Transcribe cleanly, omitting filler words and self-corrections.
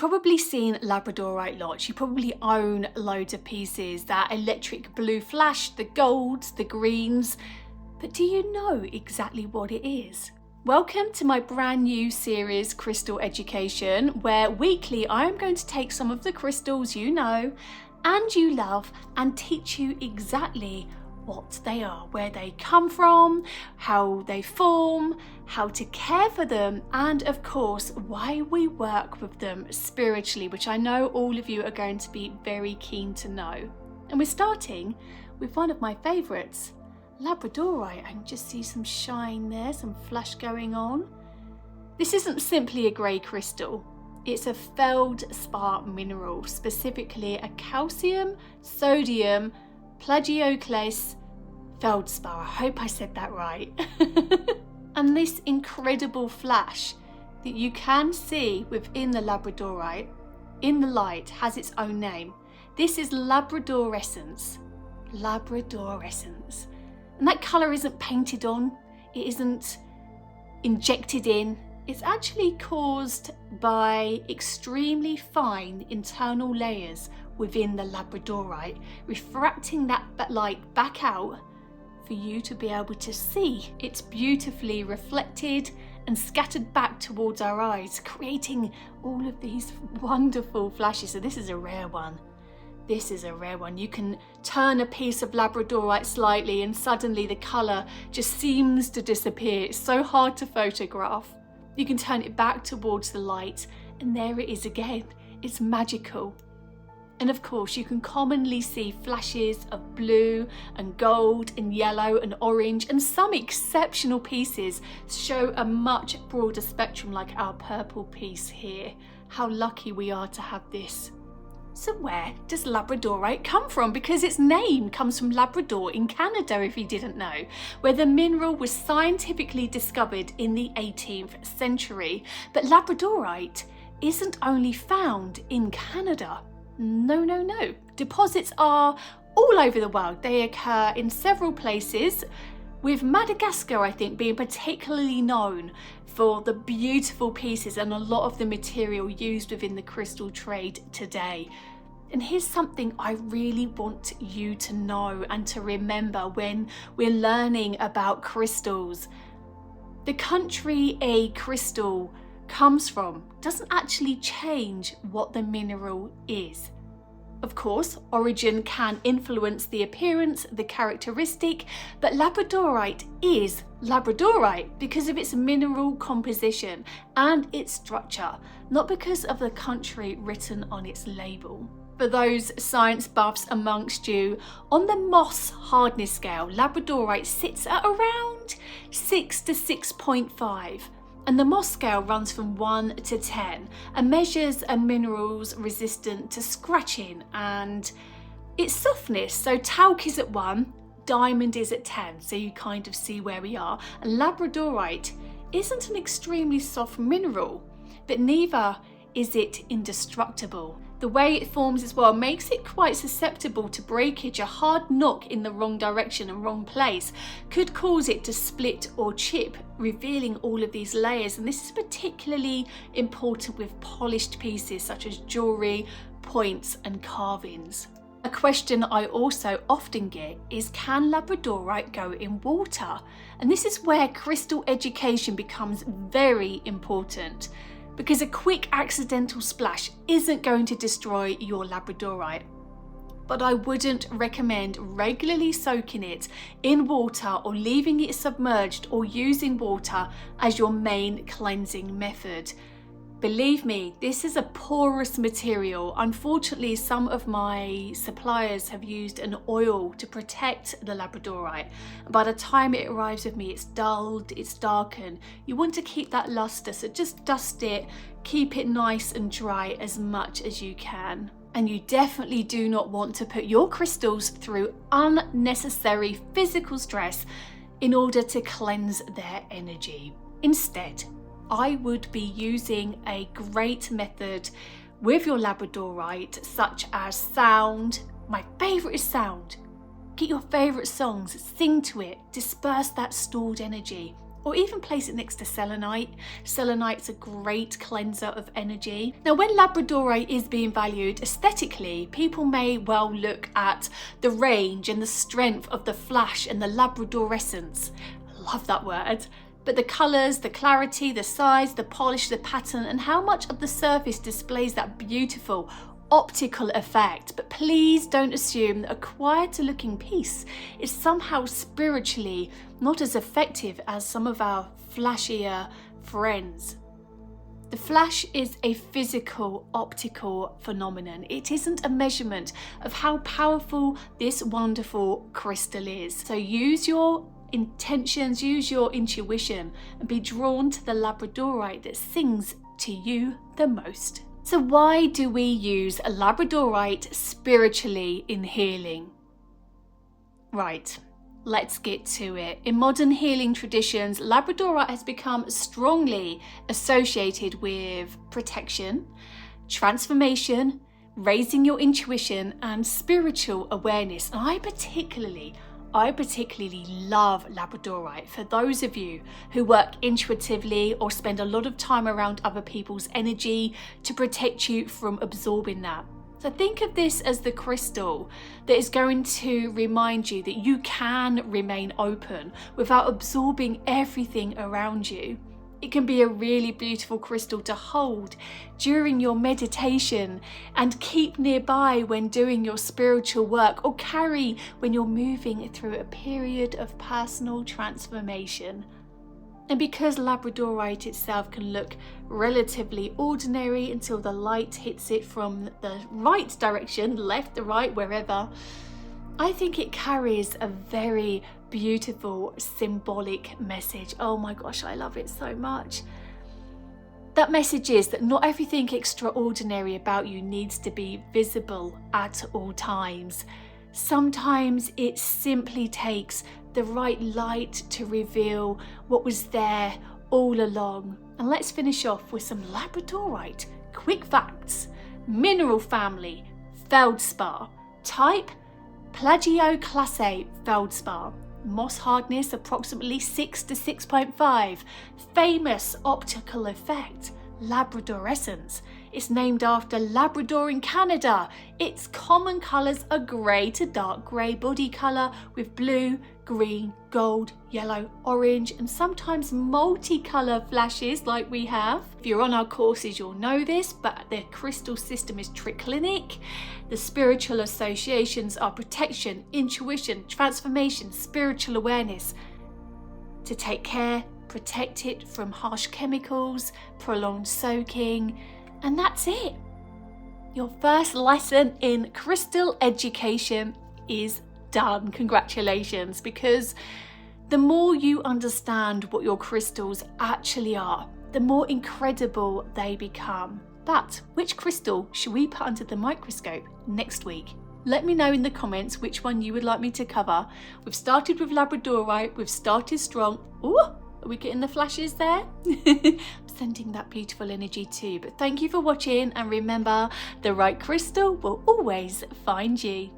probably seen Labradorite lots, you probably own loads of pieces, that electric blue flash, the golds, the greens, but do you know exactly what it is? Welcome to my brand new series, Crystal Education, where weekly I am going to take some of the crystals you know and you love and teach you exactly what they are, where they come from, how they form, how to care for them, and of course why we work with them spiritually, which I know all of you are going to be very keen to know. And we're starting with one of my favourites, Labradorite. I can just see some shine there, some flash going on. This isn't simply a grey crystal, it's a feldspar mineral, specifically a calcium, sodium, plagioclase feldspar. I hope I said that right. And this incredible flash that you can see within the Labradorite in the light has its own name. This is Labradorescence. Labradorescence. And that colour isn't painted on, it isn't injected in, it's actually caused by extremely fine internal layers within the Labradorite, refracting that light back out for you to be able to see. It's beautifully reflected and scattered back towards our eyes, creating all of these wonderful flashes. So this is a rare one. This is a rare one. You can turn a piece of Labradorite slightly and suddenly the colour just seems to disappear. It's so hard to photograph. You can turn it back towards the light and there it is again. It's magical. And of course you can commonly see flashes of blue and gold and yellow and orange, and some exceptional pieces show a much broader spectrum, like our purple piece here. How lucky we are to have this. So where does Labradorite come from? Because its name comes from Labrador in Canada, if you didn't know, where the mineral was scientifically discovered in the 18th century. But Labradorite isn't only found in Canada. No, no, no. Deposits are all over the world. They occur in several places, with Madagascar, I think, being particularly known for the beautiful pieces and a lot of the material used within the crystal trade today. And here's something I really want you to know and to remember when we're learning about crystals. The country a crystal comes from doesn't actually change what the mineral is. Of course, origin can influence the appearance, the characteristic, but Labradorite is Labradorite because of its mineral composition and its structure, not because of the country written on its label. For those science buffs amongst you, on the Mohs hardness scale, Labradorite sits at around 6 to 6.5. And the Mohs scale runs from 1 to 10 and measures a mineral's resistant to scratching and its softness. So talc is at 1, diamond is at 10, so you kind of see where we are. And Labradorite isn't an extremely soft mineral, but neither is it indestructible. The way it forms as well makes it quite susceptible to breakage. A hard knock in the wrong direction and wrong place could cause it to split or chip, revealing all of these layers. And this is particularly important with polished pieces such as jewellery, points and carvings. A question I also often get is, can Labradorite go in water? And this is where crystal education becomes very important, because a quick accidental splash isn't going to destroy your Labradorite. But I wouldn't recommend regularly soaking it in water or leaving it submerged or using water as your main cleansing method. Believe me, this is a porous material. Unfortunately, some of my suppliers have used an oil to protect the Labradorite. By the time it arrives with me, it's dulled, it's darkened. You want to keep that luster, so just dust it, keep it nice and dry as much as you can. And you definitely do not want to put your crystals through unnecessary physical stress in order to cleanse their energy. Instead, I would be using a great method with your Labradorite, such as sound. My favourite is sound. Get your favourite songs, sing to it, disperse that stored energy. or even place it next to selenite. Selenite's a great cleanser of energy. Now, when Labradorite is being valued aesthetically, people may well look at the range and the strength of the flash and the Labradorescence. I love that word. But the colours, the clarity, the size, the polish, the pattern, and how much of the surface displays that beautiful optical effect. But please don't assume that a quieter looking piece is somehow spiritually not as effective as some of our flashier friends. The flash is a physical, optical phenomenon. It isn't a measurement of how powerful this wonderful crystal is. So use your intentions, use your intuition, and be drawn to the Labradorite that sings to you the most. So why do we use a Labradorite spiritually in healing? Right, let's get to it. In modern healing traditions, Labradorite has become strongly associated with protection, transformation, raising your intuition, and spiritual awareness. And I particularly love Labradorite. For those of you who work intuitively or spend a lot of time around other people's energy to protect you from absorbing that. So think of this as the crystal that is going to remind you that you can remain open without absorbing everything around you. It can be a really beautiful crystal to hold during your meditation and keep nearby when doing your spiritual work, or carry when you're moving through a period of personal transformation. And because Labradorite itself can look relatively ordinary until the light hits it from the right direction, left or right, wherever, I think it carries a very beautiful symbolic message. Oh my gosh, I love it so much. That message is that not everything extraordinary about you needs to be visible at all times. Sometimes it simply takes the right light to reveal what was there all along. And let's finish off with some Labradorite quick facts. Mineral family, feldspar. Type, plagioclase feldspar. Moss hardness approximately 6 to 6.5. Famous optical effect, Labradorescence. It's named after Labrador in Canada. Its common colours are grey to dark grey body colour with blue, green, gold, yellow, orange, and sometimes multicolour flashes like we have. If you're on our courses, you'll know this, but the crystal system is triclinic. The spiritual associations are protection, intuition, transformation, spiritual awareness. To take care, protect it from harsh chemicals, prolonged soaking, and that's it. Your first lesson in crystal education is done. Congratulations, because the more you understand what your crystals actually are, the more incredible they become. But which crystal should we put under the microscope next week? Let me know in the comments which one you would like me to cover. We've started with Labradorite, we've started strong. Ooh, are we getting the flashes there? I'm sending that beautiful energy too. But thank you for watching, and remember, the right crystal will always find you.